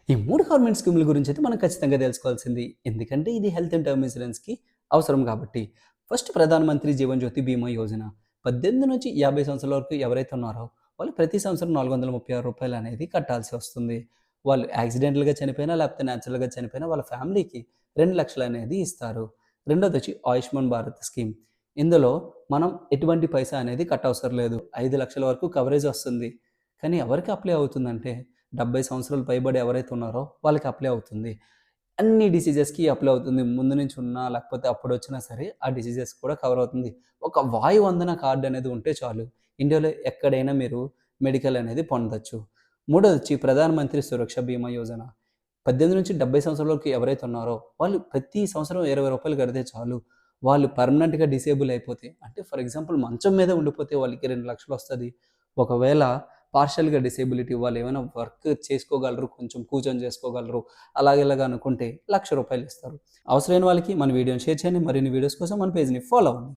ఈ 3 గవర్నమెంట్ స్కీముల గురించైతే మనం ఖచ్చితంగా తెలుసుకోవాల్సింది. ఎందుకంటే ఇది హెల్త్ అండ్ టర్మ్ ఇన్స్యూరెన్స్‌కి అవసరం కాబట్టి. ఫస్ట్ ప్రధాన మంత్రి జీవన్ జ్యోతి బీమా యోజన. 18-50 సంవత్సరాల వరకు ఎవరైతే ఉన్నారో వాళ్ళు ప్రతి సంవత్సరం రూ. 436 అనేది కట్టాల్సి వస్తుంది. వాళ్ళు యాక్సిడెంటల్‌గా చనిపోయినా లేకపోతే నేచురల్‌గా చనిపోయినా వాళ్ళ ఫ్యామిలీకి 2,00,000 అనేది ఇస్తారు. రెండోదొచ్చి ఆయుష్మాన్ భారత్ స్కీమ్. ఇందులో మనం ఎటువంటి పైసా అనేది కట్టవసరం లేదు. 5,00,000 వరకు కవరేజ్ వస్తుంది. కానీ ఎవరికి అప్లై అవుతుందంటే 70 సంవత్సరాలు పైబడి ఎవరైతే ఉన్నారో వాళ్ళకి అప్లై అవుతుంది. అన్ని డిసీజెస్‌కి అప్లై అవుతుంది. ముందు నుంచి ఉన్నా లేకపోతే అప్పుడొచ్చినా సరే ఆ డిసీజెస్ కూడా కవర్ అవుతుంది. ఒక వాయు వందన కార్డ్ అనేది ఉంటే చాలు. ఇండియాలో ఎక్కడైనా మీరు మెడికల్ అనేది పొందొచ్చు. మూడోదొచ్చి ప్రధాన మంత్రి సురక్ష బీమా యోజన. 18-70 సంవత్సరాల వరకు ఎవరైతే ఉన్నారో వాళ్ళు ప్రతి సంవత్సరం రూ. 20 కడితే చాలు. వాళ్ళు పర్మనెంట్‌గా డిసేబుల్ అయిపోతే అంటే ఫర్ ఎగ్జాంపుల్ మంచం మీద ఉండిపోతే వాళ్ళకి 2,00,000 వస్తది. ఒకవేళ పార్షియల్‌గా డిసేబిలిటీ వాళ్ళేమైనా వర్క్ చేసుకోగలరు, కొంచెం కూర్చొని చేసుకోగలరు. అలాగ ఇలాగ అనుకుంటే రూ. 1,00,000 ఇస్తారు. అవసరమైన వాళ్ళకి మన వీడియోని షేర్ చేయండి. మరిన్ని వీడియోస్ కోసం మన పేజ్‌ని ఫాలో అవ్వండి.